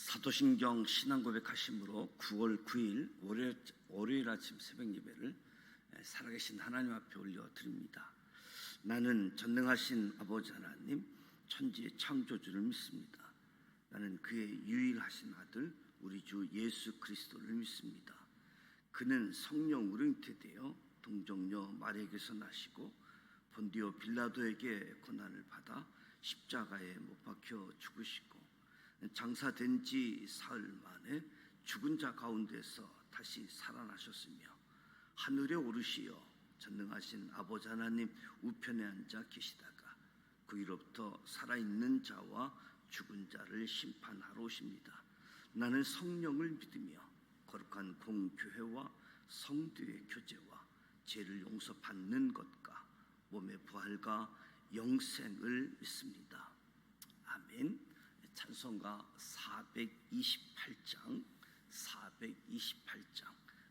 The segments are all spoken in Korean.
사도신경 신앙고백하심으로 9월 9일 월요일 아침 새벽 예배를 살아계신 하나님 앞에 올려드립니다. 나는 전능하신 아버지 하나님, 천지의 창조주를 믿습니다. 나는 그의 유일하신 아들 우리 주 예수 그리스도를 믿습니다. 그는 성령으로 잉태되어 동정녀 마리아에게서 나시고 본디오 빌라도에게 고난을 받아 십자가에 못 박혀 죽으시고 장사된 지 사흘 만에 죽은 자 가운데서 다시 살아나셨으며 하늘에 오르시어 전능하신 아버지 하나님 우편에 앉아 계시다가 그 위로부터 살아있는 자와 죽은 자를 심판하러 오십니다. 나는 성령을 믿으며 거룩한 공교회와 성도의 교제와 죄를 용서받는 것과 몸의 부활과 영생을 믿습니다. 아멘. 찬송가 428장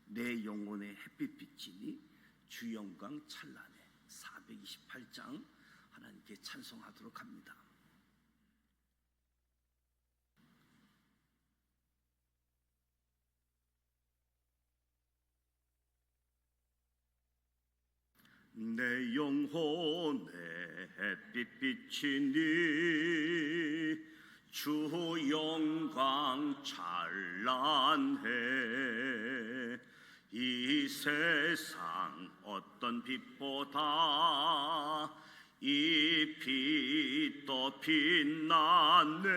내 영혼의 햇빛 비치니 주 영광 찬란해. 428장 하나님께 찬송하도록 합니다. 내 영혼의 햇빛 비치니 주 영광 찬란해. 이 세상 어떤 빛보다 이 빛도 빛나네.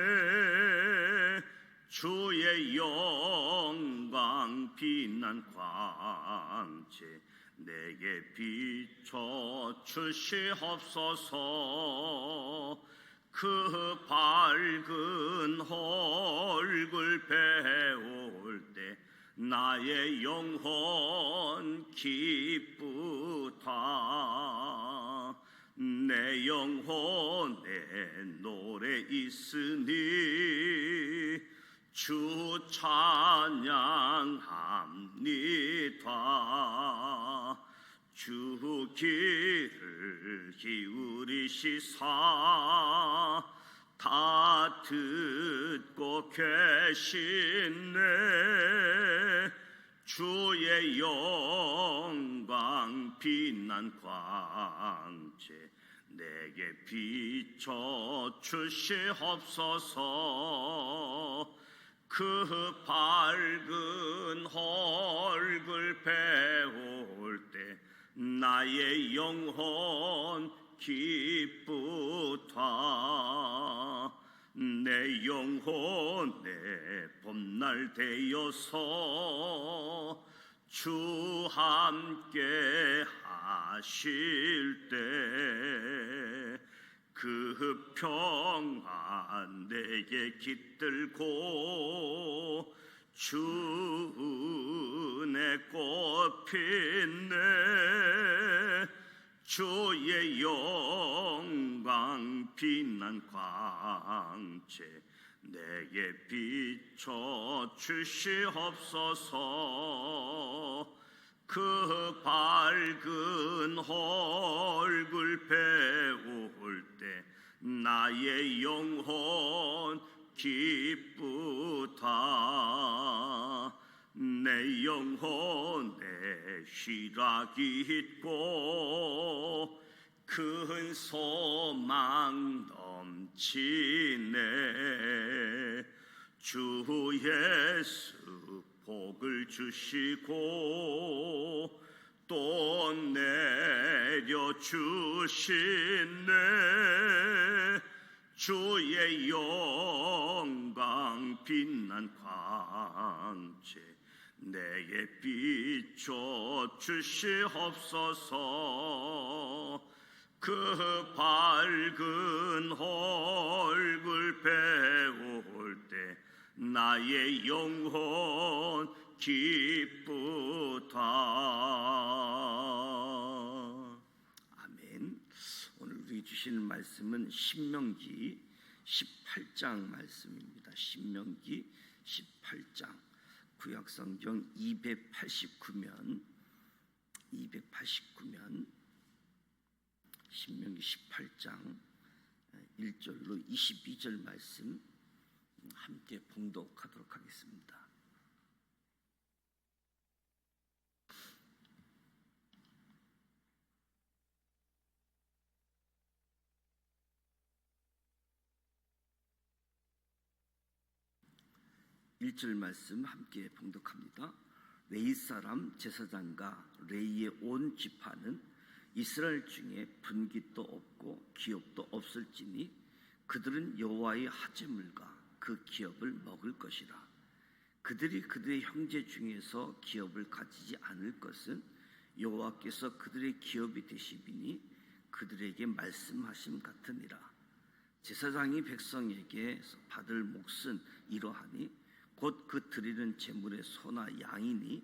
주의 영광 빛난 광채 내게 비춰 주시옵소서. 그 밝은 얼굴 배울 때 나의 영혼 기쁘다. 내 영혼에 노래 있으니 주 찬양합니다. 주 귀를 기울이시사 다 듣고 계시네. 주의 영광 빛난 광채 내게 비춰 주시옵소서. 그 밝은 얼굴 배울 때 나의 영혼 기쁘다. 내 영혼에 봄날 되어서 주 함께 하실 때 그 평안 내게 깃들고 주 은혜 꽃 피네. 주의 영광 빛난 광채 내게 비춰 주시옵소서. 그 밝은 얼굴 배울 때 나의 영혼 기쁘다. 내 영혼에 희락이 있고 큰 소망 넘치네. 주 예수 복을 주시고 또 내려주시네. 주의 영광 빛난 광채 내게 비춰 주시옵소서. 그 밝은 얼굴 배울 때 나의 영혼 기쁘다. 아멘. 오늘 우리 주시는 말씀은 신명기 18장 말씀입니다. 신명기 18장 구약성경 289면 신명기 18장 1절로 22절 말씀 함께 봉독하도록 하겠습니다. 일 절 말씀 함께 봉독합니다. 레위 사람 제사장과 레위의 온 지파는 이스라엘 중에 분깃도 없고 기업도 없을지니 그들은 여호와의 하제물과 그 기업을 먹을 것이라. 그들이 그들의 형제 중에서 기업을 가지지 않을 것은 여호와께서 그들의 기업이 되시리니 그들에게 말씀하심 같으니라. 제사장이 백성에게 받을 몫은 이러하니 곧 그 드리는 제물의 소나 양이니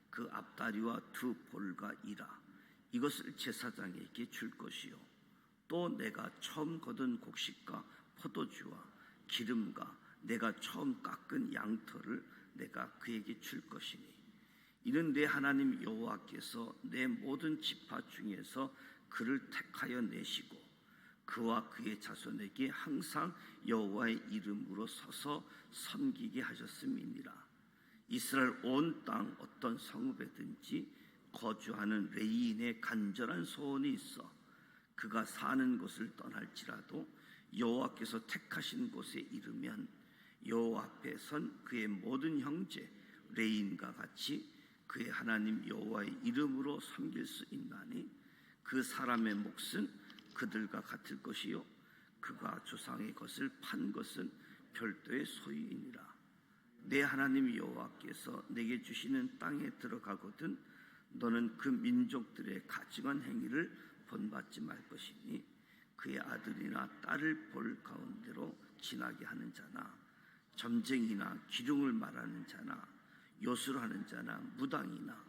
그 앞다리와 두 볼과 이라. 이것을 제사장에게 줄 것이요 또 내가 처음 거둔 곡식과 포도주와 기름과 내가 처음 깎은 양털을 내가 그에게 줄 것이니 이는 내 하나님 여호와께서 내 모든 지파 중에서 그를 택하여 내시고 그와 그의 자손에게 항상 여호와의 이름으로 서서 섬기게 하셨음이니라. 이스라엘 온 땅 어떤 성읍에든지 거주하는 레위인의 간절한 소원이 있어 그가 사는 곳을 떠날지라도 여호와께서 택하신 곳에 이르면 여호와 앞에 선 그의 모든 형제 레위인과 같이 그의 하나님 여호와의 이름으로 섬길 수 있나니 그 사람의 몫은 그들과 같을 것이요 그가 조상의 것을 판 것은 별도의 소유이니라. 내 하나님 여호와께서 내게 주시는 땅에 들어가거든 너는 그 민족들의 가증한 행위를 본받지 말 것이니 그의 아들이나 딸을 볼 가운데로 지나게 하는 자나 점쟁이나 기둥을 말하는 자나 요술하는 자나 무당이나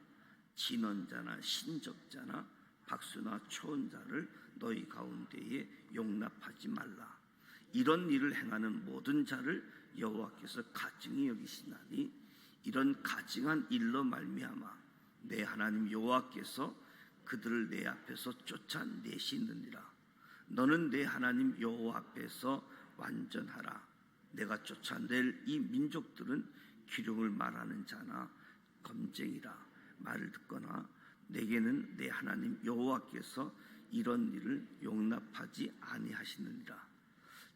진언자나 신적자나 박수나 초혼자를 너희 가운데에 용납하지 말라. 이런 일을 행하는 모든 자를 여호와께서 가증히 여기시나니 이런 가증한 일로 말미암아 내 하나님 여호와께서 그들을 내 앞에서 쫓아내시느니라. 너는 내 하나님 여호와 앞에서 완전하라. 내가 쫓아낼 이 민족들은 기륭을 말하는 자나 검쟁이라. 말을 듣거나 내게는 내 하나님 여호와께서 이런 일을 용납하지 아니하시느니라.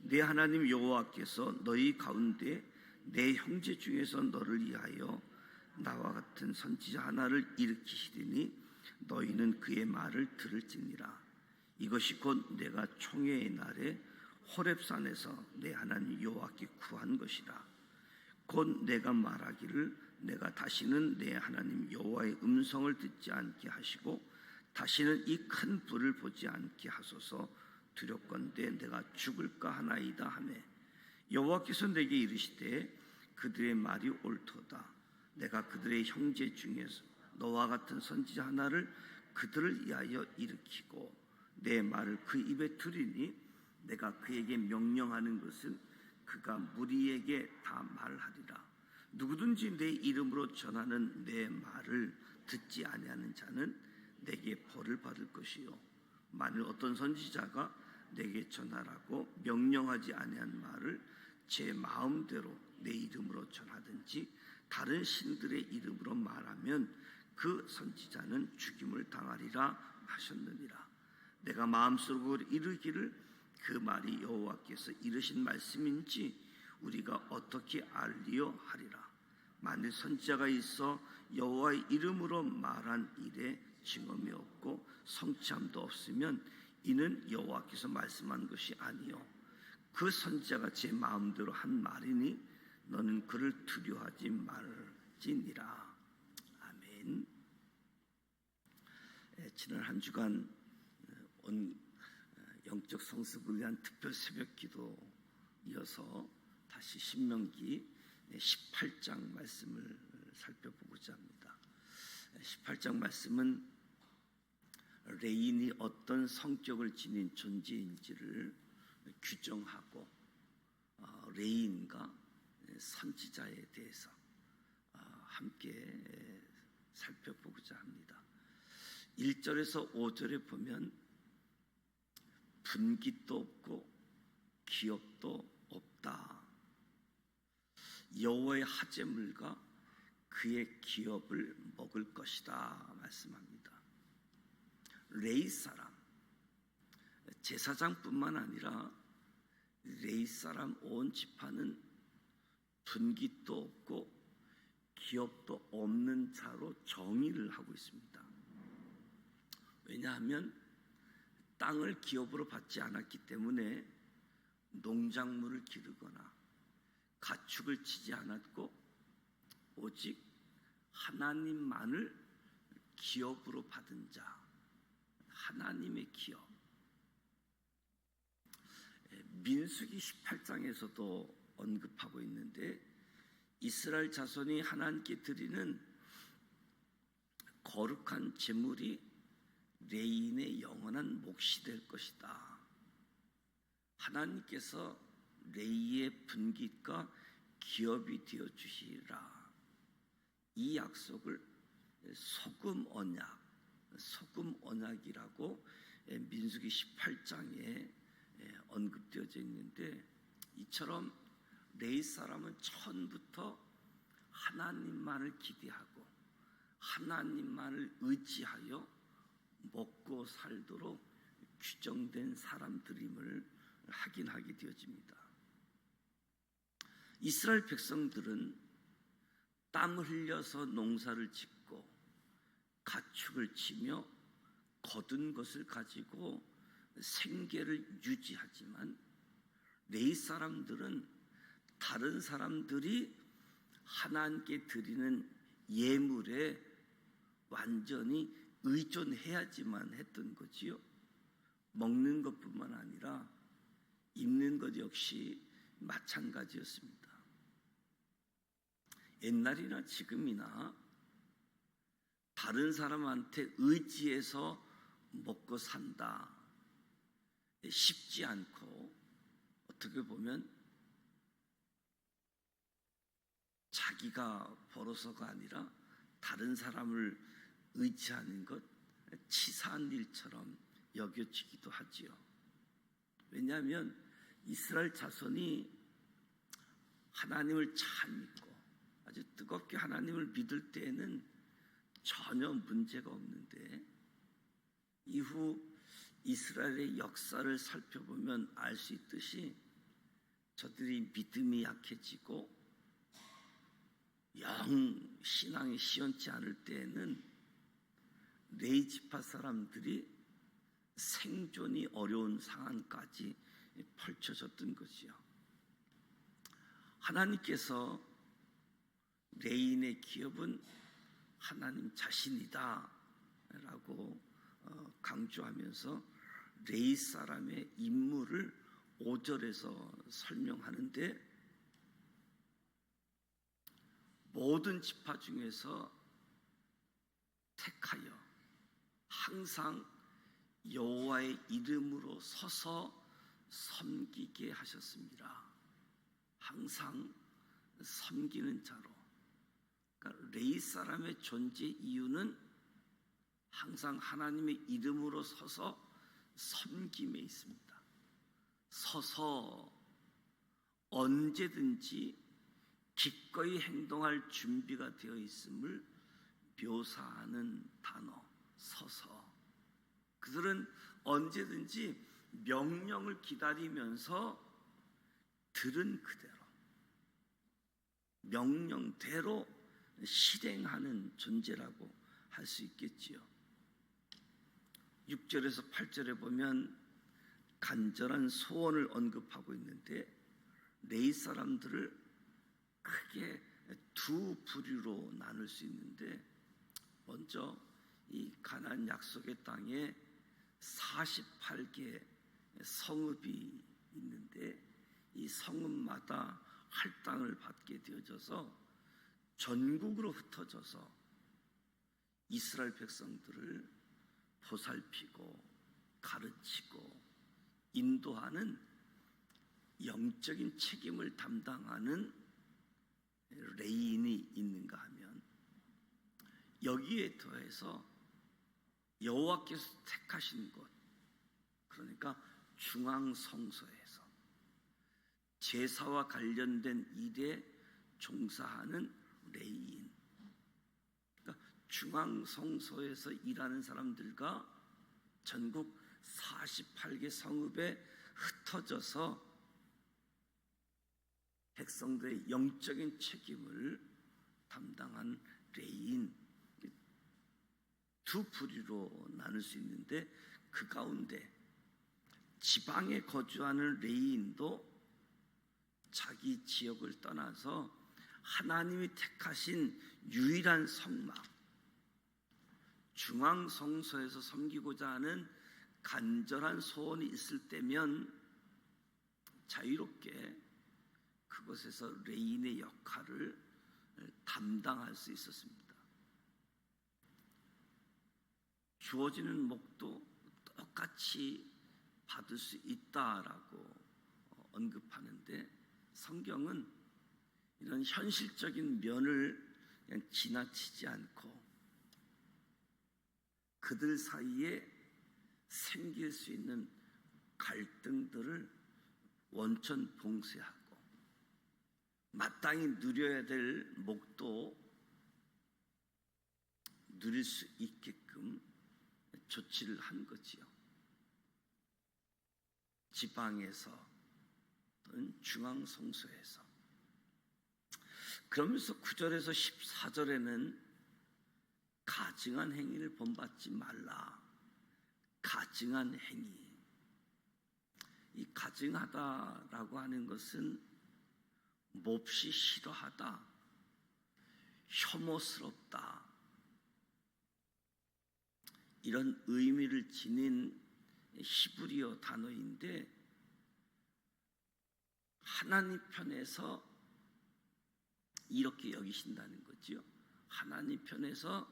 내 하나님 여호와께서 너희 가운데 내 형제 중에서 너를 위하여 나와 같은 선지자 하나를 일으키시리니 너희는 그의 말을 들을지니라. 이것이 곧 내가 총회의 날에 호렙산에서 내 하나님 여호와께 구한 것이라. 곧 내가 말하기를 내가 다시는 내 하나님 여호와의 음성을 듣지 않게 하시고 다시는 이 큰 불을 보지 않게 하소서. 두렵건대 내가 죽을까 하나이다 하매 여호와께서 내게 이르시되 그들의 말이 옳도다. 내가 그들의 형제 중에서 너와 같은 선지자 하나를 그들을 위하여 일으키고 내 말을 그 입에 두리니 내가 그에게 명령하는 것은 그가 무리에게 다 말하리라. 누구든지 내 이름으로 전하는 내 말을 듣지 아니하는 자는 내게 벌을 받을 것이요 만일 어떤 선지자가 내게 전하라고 명령하지 아니한 말을 제 마음대로 내 이름으로 전하든지 다른 신들의 이름으로 말하면 그 선지자는 죽임을 당하리라 하셨느니라. 내가 마음속으로 이르기를 그 말이 여호와께서 이르신 말씀인지 우리가 어떻게 알리요 하리라. 만일 선지자가 있어 여호와의 이름으로 말한 일에 증언이 없고 성취함도 없으면 이는 여호와께서 말씀한 것이 아니요 그 선지자가 제 마음대로 한 말이니 너는 그를 두려워하지 말지니라. 아멘. 지난 한 주간 온 영적 성숙을 위한 특별 새벽 기도 이어서 다시 신명기 18장 말씀을 살펴보고자 합니다. 18장 말씀은 레인이 어떤 성격을 지닌 존재인지를 규정하고 레인과 선지자에 대해서 함께 살펴보고자 합니다. 1절에서 5절에 보면 분깃도 없고 기업도 없다. 여호와의 하재물과 그의 기업을 먹을 것이다 말씀합니다. 레위 사람, 제사장뿐만 아니라 레위 사람 온 지파는 분깃도 없고 기업도 없는 자로 정의를 하고 있습니다. 왜냐하면 땅을 기업으로 받지 않았기 때문에 농작물을 기르거나 가축을 치지 않았고 오직 하나님만을 기업으로 받은 자, 하나님의 기업. 민수기 18장에서도 언급하고 있는데 이스라엘 자손이 하나님께 드리는 거룩한 제물이 레인의 영원한 몫이 될 것이다. 하나님께서 레이의 분깃과 기업이 되어 주시리라. 이 약속을 소금 언약이라고 민수기 18장에 언급되어져 있는데, 이처럼 레위 사람은 처음부터 하나님만을 기대하고 하나님만을 의지하여 먹고 살도록 규정된 사람들임을 확인하게 되어집니다. 이스라엘 백성들은 땀을 흘려서 농사를 짓고 가축을 치며 거둔 것을 가지고 생계를 유지하지만, 레위 사람들은 다른 사람들이 하나님께 드리는 예물에 완전히 의존해야지만 했던 거지요. 먹는 것뿐만 아니라 입는 것 역시 마찬가지였습니다. 옛날이나 지금이나 다른 사람한테 의지해서 먹고 산다 쉽지 않고, 어떻게 보면 자기가 벌어서가 아니라 다른 사람을 의지하는 것 치사한 일처럼 여겨지기도 하지요. 왜냐하면 이스라엘 자손이 하나님을 잘 믿고 아주 뜨겁게 하나님을 믿을 때에는 전혀 문제가 없는데, 이후 이스라엘의 역사를 살펴보면 알 수 있듯이 저들이 믿음이 약해지고 영 신앙이 시원치 않을 때에는 레위 지파 사람들이 생존이 어려운 상황까지 펼쳐졌던 것이요. 하나님께서 레인의 기업은 하나님 자신이다 라고 강조하면서 레위 사람의 임무를 5절에서 설명하는데, 모든 지파 중에서 택하여 항상 여호와의 이름으로 서서 섬기게 하셨습니다. 항상 섬기는 자로. 그러니까 레위 사람의 존재 이유는 항상 하나님의 이름으로 서서 섬김에 있습니다. 서서 언제든지 기꺼이 행동할 준비가 되어 있음을 묘사하는 단어, 서서. 그들은 언제든지 명령을 기다리면서 들은 그대로, 명령대로 실행하는 존재라고 할 수 있겠지요. 6절에서 8절에 보면 간절한 소원을 언급하고 있는데, 레위 사람들을 크게 두 부류로 나눌 수 있는데, 먼저 이 가나안 약속의 땅에 48개 성읍이 있는데, 이 성읍마다 할당을 받게 되어져서 전국으로 흩어져서 이스라엘 백성들을 보살피고 가르치고 인도하는 영적인 책임을 담당하는 레위인이 있는가 하면, 여기에 더해서 여호와께서 택하신 곳, 그러니까 중앙 성소에서 제사와 관련된 일에 종사하는 레위인, 그러니까 중앙성소에서 일하는 사람들과 전국 48개 성읍에 흩어져서 백성들의 영적인 책임을 담당한 레위인, 두 부류로 나눌 수 있는데, 그 가운데 지방에 거주하는 레위인도 자기 지역을 떠나서 하나님이 택하신 유일한 성막, 중앙성소에서 섬기고자 하는 간절한 소원이 있을 때면 자유롭게 그곳에서 레위인의 역할을 담당할 수 있었습니다. 주어지는 목도 똑같이 받을 수 있다라고 언급하는데, 성경은 이런 현실적인 면을 그냥 지나치지 않고 그들 사이에 생길 수 있는 갈등들을 원천 봉쇄하고 마땅히 누려야 될 목도 누릴 수 있게끔 조치를 한 거지요. 지방에서 또는 중앙성소에서. 그러면서 9절에서 14절에는 가증한 행위를 본받지 말라. 가증한 행위. 이 가증하다라고 하는 것은 몹시 싫어하다, 혐오스럽다, 이런 의미를 지닌 히브리어 단어인데, 하나님 편에서 이렇게 여기신다는 거지요. 하나님 편에서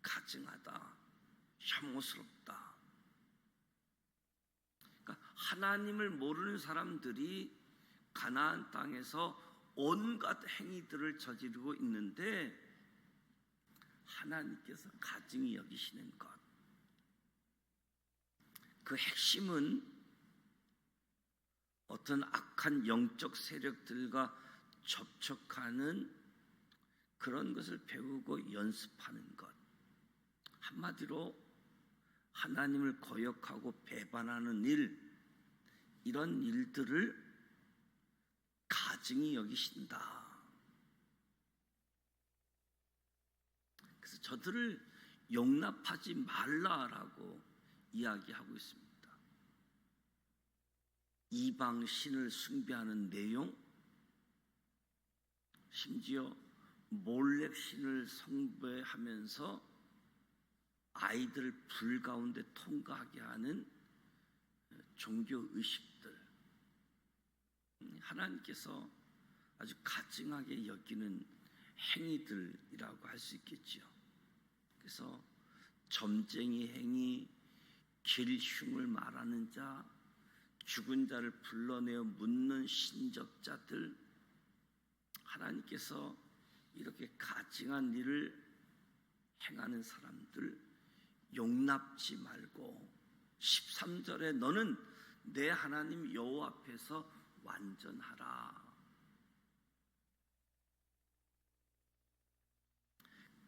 가증하다, 혐오스럽다. 그러니까 하나님을 모르는 사람들이 가나안 땅에서 온갖 행위들을 저지르고 있는데 하나님께서 가증히 여기시는 것, 그 핵심은 어떤 악한 영적 세력들과 접촉하는 그런 것을 배우고 연습하는 것, 한마디로 하나님을 거역하고 배반하는 일, 이런 일들을 가증히 여기신다. 그래서 저들을 용납하지 말라라고 이야기하고 있습니다. 이방 신을 숭배하는 내용, 심지어 몰렉 신을 숭배하면서 아이들을 불 가운데 통과하게 하는 종교 의식들, 하나님께서 아주 가증하게 여기는 행위들이라고 할 수 있겠지요. 그래서 점쟁이 행위, 길흉을 말하는 자, 죽은 자를 불러내어 묻는 신적자들, 하나님께서 이렇게 가증한 일을 행하는 사람들 용납지 말고 13절에 너는 내 하나님 여호와 앞에서 완전하라.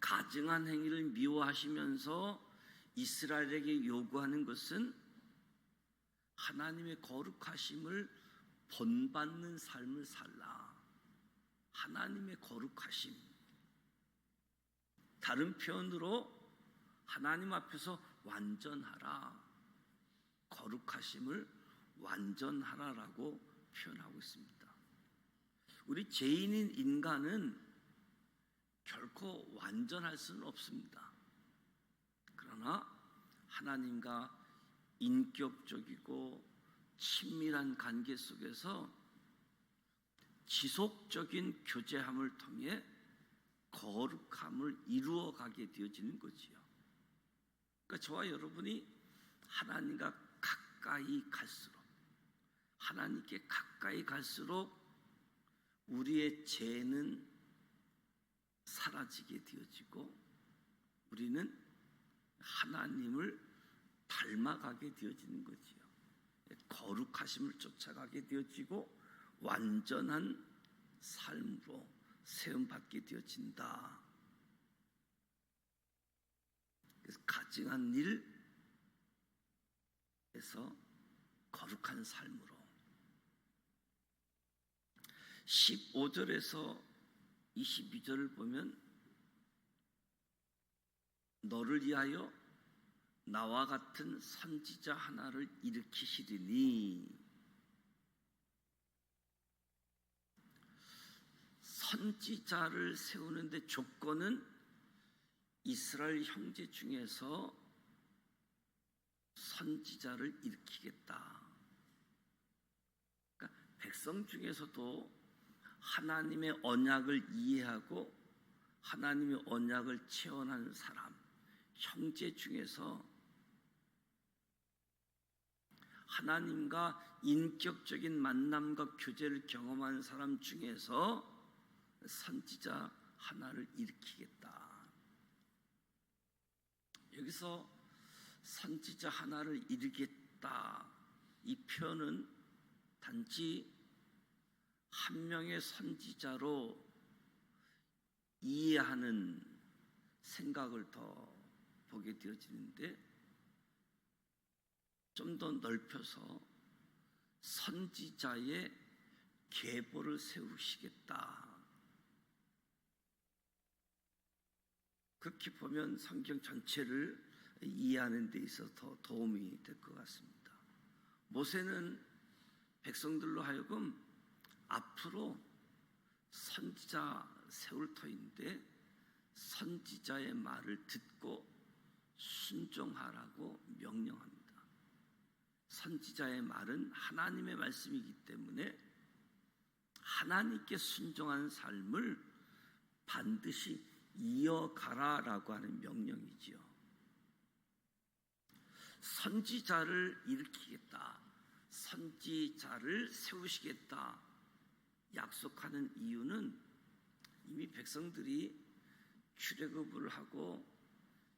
가증한 행위를 미워하시면서 이스라엘에게 요구하는 것은 하나님의 거룩하심을 본받는 삶을 살라. 하나님의 거룩하심, 다른 표현으로 하나님 앞에서 완전하라, 거룩하심을 완전하라라고 표현하고 있습니다. 우리 죄인인 인간은 결코 완전할 수는 없습니다. 그러나 하나님과 인격적이고 친밀한 관계 속에서 지속적인 교제함을 통해 거룩함을 이루어가게 되어지는 거지요. 그러니까 저와 여러분이 하나님과 가까이 갈수록, 하나님께 가까이 갈수록 우리의 죄는 사라지게 되어지고 우리는 하나님을 닮아가게 되어지는 거지요. 거룩하심을 쫓아가게 되어지고 완전한 삶으로 세움 받게 되어진다. 그래서 가증한 일에서 거룩한 삶으로. 15절에서 22절을 보면 너를 위하여 나와 같은 선지자 하나를 일으키시리니, 선지자를 세우는데 조건은 이스라엘 형제 중에서 선지자를 일으키겠다. 그러니까 백성 중에서도 하나님의 언약을 이해하고 하나님의 언약을 체험하는 사람, 형제 중에서 하나님과 인격적인 만남과 교제를 경험하는 사람 중에서 선지자 하나를 일으키겠다. 여기서 선지자 하나를 일으키겠다, 이 표현은 단지 한 명의 선지자로 이해하는 생각을 더 보게 되어지는데, 좀 더 넓혀서 선지자의 계보를 세우시겠다. 그렇게 보면 성경 전체를 이해하는 데 있어서 더 도움이 될 것 같습니다. 모세는 백성들로 하여금 앞으로 선지자 세울 터인데 선지자의 말을 듣고 순종하라고 명령합니다. 선지자의 말은 하나님의 말씀이기 때문에 하나님께 순종하는 삶을 반드시 이어가라라고 하는 명령이지요. 선지자를 일으키겠다, 선지자를 세우시겠다 약속하는 이유는 이미 백성들이 출애굽을 하고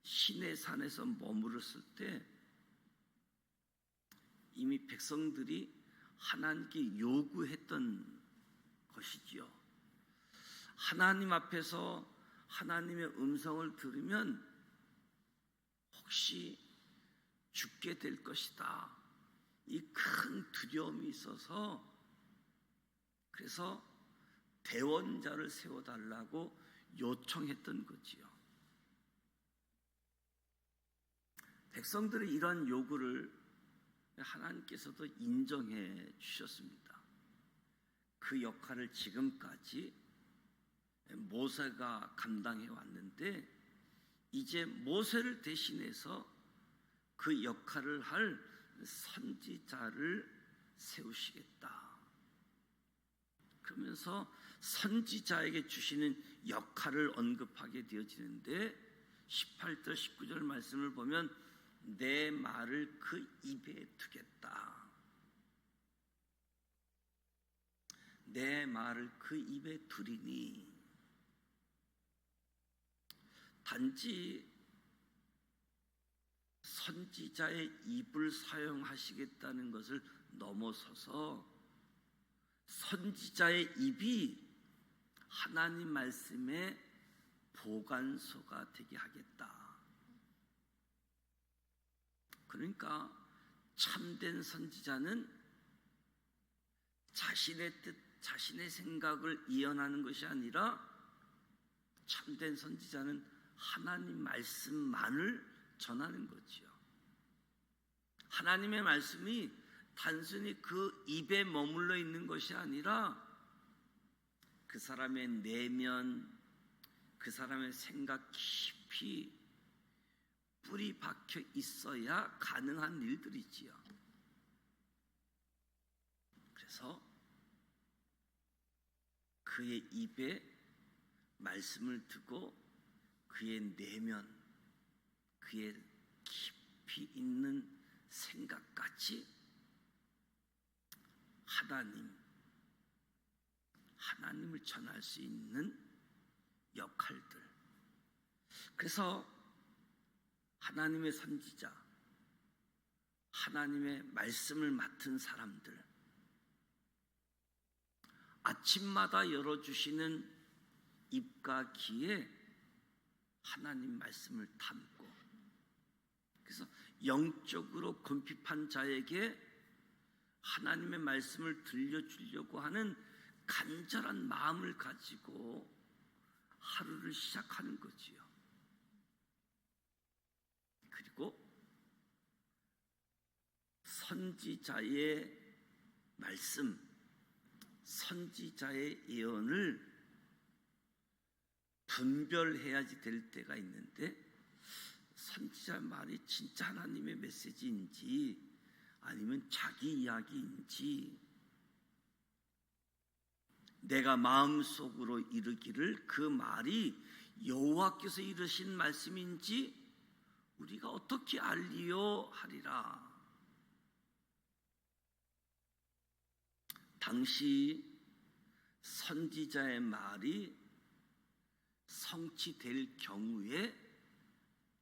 시내산에서 머무렀을 때 이미 백성들이 하나님께 요구했던 것이지요. 하나님 앞에서 하나님의 음성을 들으면 혹시 죽게 될 것이다, 이 큰 두려움이 있어서 그래서 대원자를 세워달라고 요청했던 거지요. 백성들의 이러한 요구를 하나님께서도 인정해 주셨습니다. 그 역할을 지금까지 모세가 감당해 왔는데 이제 모세를 대신해서 그 역할을 할 선지자를 세우시겠다. 그러면서 선지자에게 주시는 역할을 언급하게 되어지는데 18절 19절 말씀을 보면 내 말을 그 입에 두겠다. 내 말을 그 입에 두리니, 단지 선지자의 입을 사용하시겠다는 것을 넘어서서 선지자의 입이 하나님 말씀의 보관소가 되게 하겠다. 그러니까 참된 선지자는 자신의 뜻, 자신의 생각을 이어나는 것이 아니라 참된 선지자는 하나님 말씀만을 전하는 거지요. 하나님의 말씀이 단순히 그 입에 머물러 있는 것이 아니라 그 사람의 내면, 그 사람의 생각 깊이 뿌리 박혀 있어야 가능한 일들이지요. 그래서 그의 입에 말씀을 두고 그의 내면, 그의 깊이 있는 생각까지 하나님을 전할 수 있는 역할들. 그래서 하나님의 선지자, 하나님의 말씀을 맡은 사람들, 아침마다 열어주시는 입과 귀에 하나님 말씀을 담고, 그래서 영적으로 궁핍한 자에게 하나님의 말씀을 들려주려고 하는 간절한 마음을 가지고 하루를 시작하는 거지요. 그리고 선지자의 말씀, 선지자의 예언을 분별해야지 될 때가 있는데, 선지자 말이 진짜 하나님의 메시지인지 아니면 자기 이야기인지, 내가 마음속으로 이르기를 그 말이 여호와께서 이르신 말씀인지 우리가 어떻게 알리요 하리라. 당시 선지자의 말이 성취될 경우에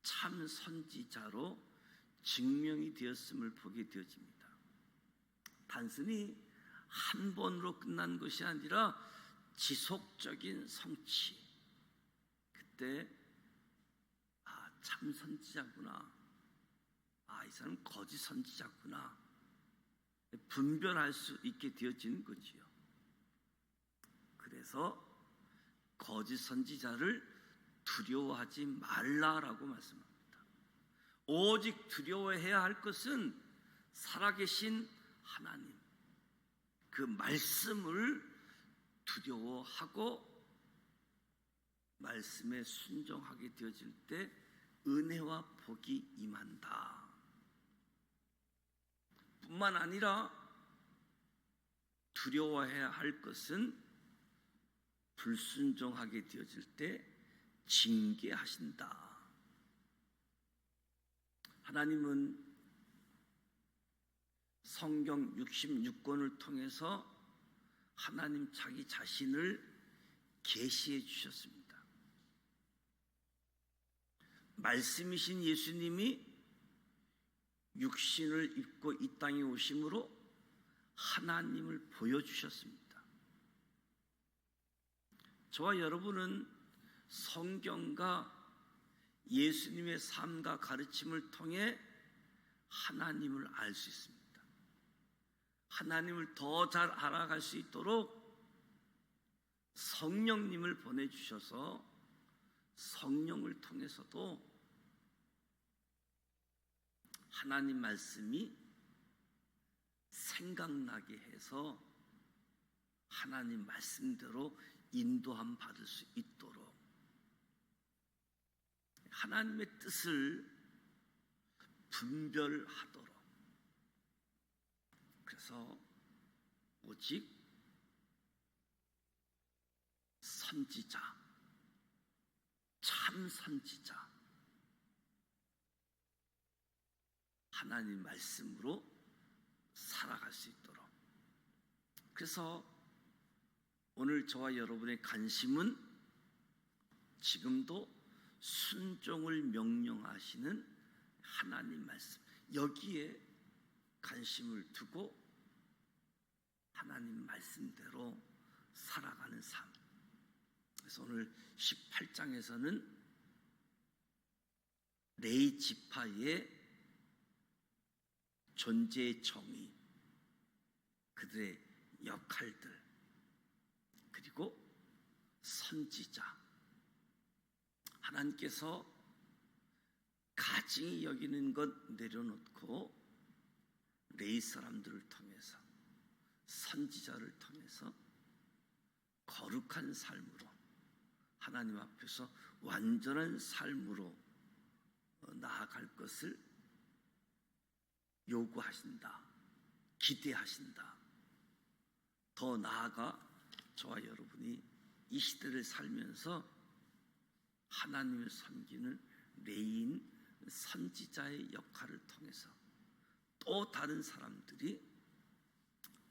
참 선지자로 증명이 되었음을 보게 되어집니다. 단순히 한 번으로 끝난 것이 아니라 지속적인 성취. 그때 참 선지자구나, 이 사람은 거짓 선지자구나, 분별할 수 있게 되어지는 거지요. 그래서 거짓 선지자를 두려워하지 말라라고 말씀합니다. 오직 두려워해야 할 것은 살아계신 하나님, 그 말씀을 두려워하고 말씀에 순종하게 되어질 때 은혜와 복이 임한다. 뿐만 아니라 두려워해야 할 것은 불순종하게 되어질 때 징계하신다. 하나님은 성경 66권을 통해서 하나님 자기 자신을 계시해 주셨습니다. 말씀이신 예수님이 육신을 입고 이 땅에 오심으로 하나님을 보여주셨습니다. 저와 여러분은 성경과 예수님의 삶과 가르침을 통해 하나님을 알 수 있습니다. 하나님을 더 잘 알아갈 수 있도록 성령님을 보내주셔서 성령을 통해서도 하나님 말씀이 생각나게 해서 하나님 말씀대로 인도함 받을 수 있도록 하나님의 뜻을 분별하도록, 그래서 오직 선지자, 참 선지자, 하나님 말씀으로 살아갈 수 있도록. 그래서 오늘 저와 여러분의 관심은 지금도 순종을 명령하시는 하나님 말씀, 여기에 관심을 두고 하나님 말씀대로 살아가는 삶. 그래서 오늘 18장에서는 레위 지파의 존재의 정의, 그들의 역할들, 그리고 선지자, 하나님께서 가증히 여기는 것 내려놓고 레위 사람들을 통해서, 선지자를 통해서 거룩한 삶으로 하나님 앞에서 완전한 삶으로 나아갈 것을 요구하신다, 기대하신다. 더 나아가 저와 여러분이 이 시대를 살면서 하나님을 섬기는 레위인 선지자의 역할을 통해서 또 다른 사람들이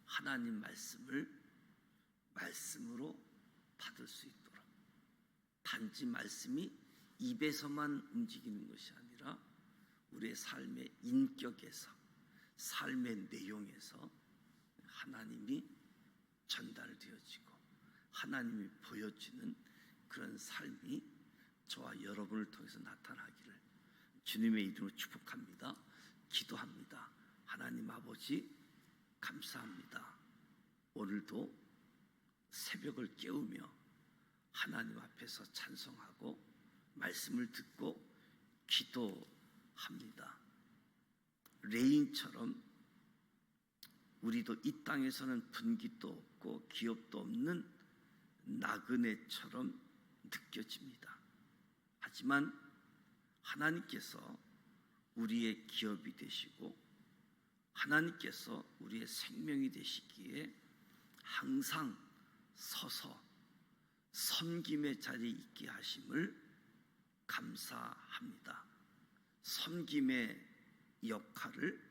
하나님 말씀으로 받을 수 있도록, 단지 말씀이 입에서만 움직이는 것이 아니라 우리의 삶의 인격에서, 삶의 내용에서 하나님이 전달되어지고 하나님이 보여지는 그런 삶이 저와 여러분을 통해서 나타나기를 주님의 이름으로 축복합니다. 기도합니다. 하나님 아버지 감사합니다. 오늘도 새벽을 깨우며 하나님 앞에서 찬송하고 말씀을 듣고 기도합니다. 레인처럼 우리도 이 땅에서는 분깃도 없고 기업도 없는 나그네처럼 느껴집니다. 하지만 하나님께서 우리의 기업이 되시고 하나님께서 우리의 생명이 되시기에 항상 서서 섬김의 자리에 있게 하심을 감사합니다. 섬김의 역할을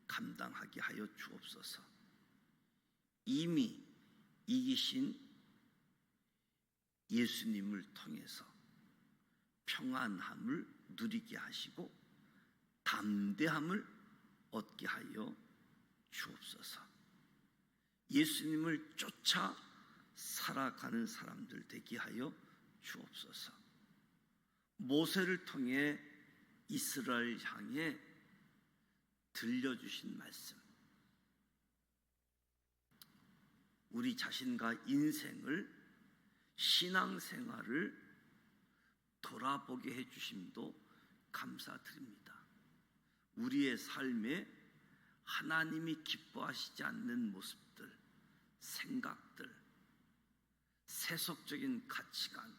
감당하게 하여 주옵소서. 이미 이기신 예수님을 통해서 평안함을 누리게 하시고 담대함을 얻게 하여 주옵소서. 예수님을 쫓아 살아가는 사람들 되게 하여 주옵소서. 모세를 통해 이스라엘 향해 들려주신 말씀, 우리 자신과 인생을, 신앙생활을 돌아보게 해주심도 감사드립니다. 우리의 삶에 하나님이 기뻐하시지 않는 모습들, 생각들, 세속적인 가치관,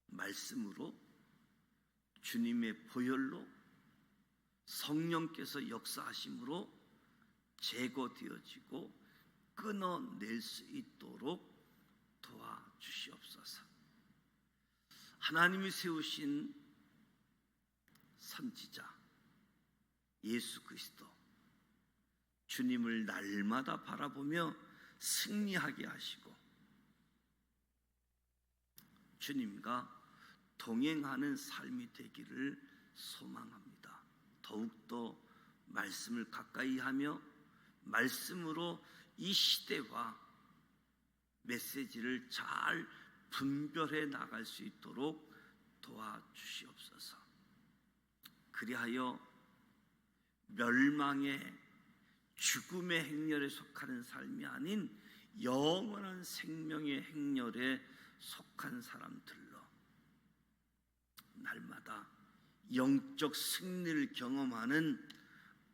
말씀으로 주님의 보혈로 성령께서 역사하심으로 제거되어지고 끊어낼 수 있도록 도와주시옵소서. 하나님이 세우신 선지자 예수 그리스도, 주님을 날마다 바라보며 승리하게 하시고 주님과 동행하는 삶이 되기를 소망합니다. 더욱더 말씀을 가까이 하며 말씀으로 이 시대와 메시지를 잘 분별해 나갈 수 있도록 도와주시옵소서. 그리하여 멸망의 죽음의 행렬에 속하는 삶이 아닌 영원한 생명의 행렬에 속한 사람들로 날마다 영적 승리를 경험하는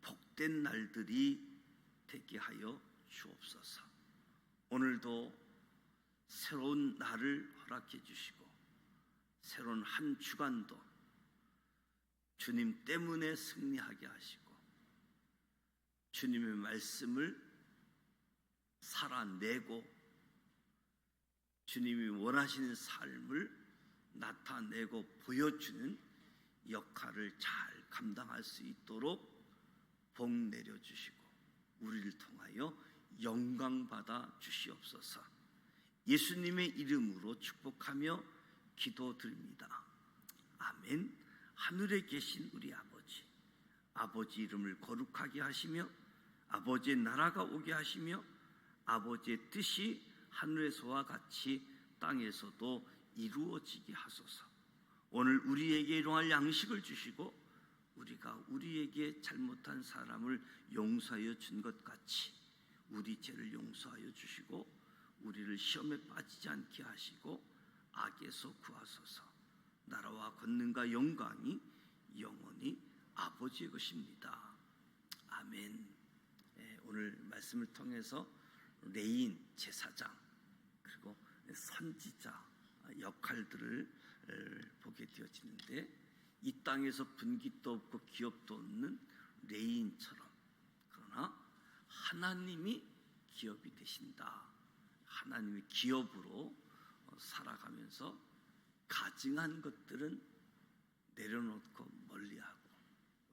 복된 날들이 되게 하여 주옵소서. 오늘도 새로운 날을 허락해 주시고 새로운 한 주간도 주님 때문에 승리하게 하시고 주님의 말씀을 살아내고 주님이 원하시는 삶을 나타내고 보여주는 역할을 잘 감당할 수 있도록 복 내려주시고 우리를 통하여 영광받아 주시옵소서. 예수님의 이름으로 축복하며 기도드립니다. 아멘. 하늘에 계신 우리 아버지, 아버지 이름을 거룩하게 하시며 아버지의 나라가 오게 하시며 아버지의 뜻이 하늘에서와 같이 땅에서도 이루어지게 하소서. 오늘 우리에게 일용할 양식을 주시고 우리가 우리에게 잘못한 사람을 용서하여 준 것 같이 우리 죄를 용서하여 주시고 우리를 시험에 빠지지 않게 하시고 악에서 구하소서. 나라와 권능과 영광이 영원히 아버지의 것입니다. 아멘. 오늘 말씀을 통해서 레인 제사장 그리고 선지자 역할들을 보게 되어지는데 이 땅에서 분깃도 없고 기업도 없는 레인처럼 그러나 하나님이 기업이 되신다. 하나님이 기업으로 살아가면서 가증한 것들은 내려놓고 멀리하고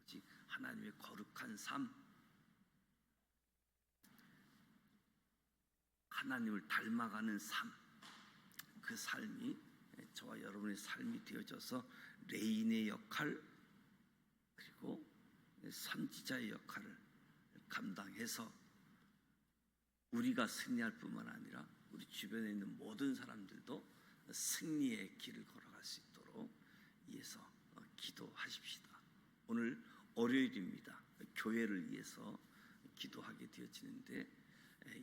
오직 하나님의 거룩한 삶, 하나님을 닮아가는 삶, 그 삶이 저와 여러분의 삶이 되어져서 레인의 역할 그리고 선지자의 역할을 감당해서 우리가 승리할 뿐만 아니라 우리 주변에 있는 모든 사람들도 승리의 길을 걸어갈 수 있도록 위해서 기도하십시다. 오늘 월요일입니다. 교회를 위해서 기도하게 되어지는데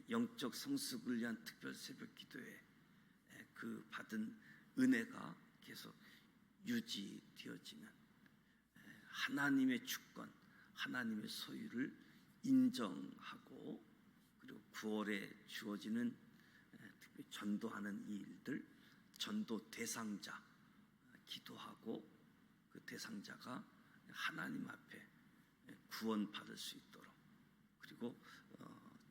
영적 성숙을 위한 특별 새벽 기도에 그 받은 은혜가 계속 유지되어지는 하나님의 주권, 하나님의 소유를 인정하고 그리고 9월에 주어지는 특별히 전도하는 이 일들, 전도 대상자 기도하고 그 대상자가 하나님 앞에 구원받을 수 있도록, 그리고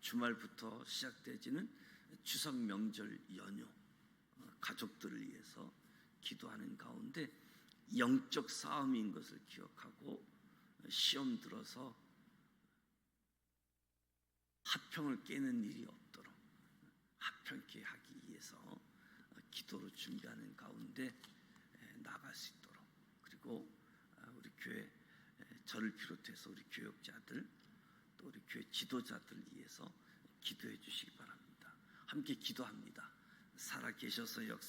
주말부터 시작되어지는 추석 명절 연휴 가족들을 위해서 기도하는 가운데 영적 싸움인 것을 기억하고 시험 들어서 화평을 깨는 일이 없도록 화평케 하기 위해서 기도로 준비하는 가운데 나아갈 수 있도록, 그리고 우리 교회 저를 비롯해서 우리 교역자들 또 우리 교회 지도자들 위해서 기도해 주시기 바랍니다. 함께 기도합니다. 살아 계셔서 역사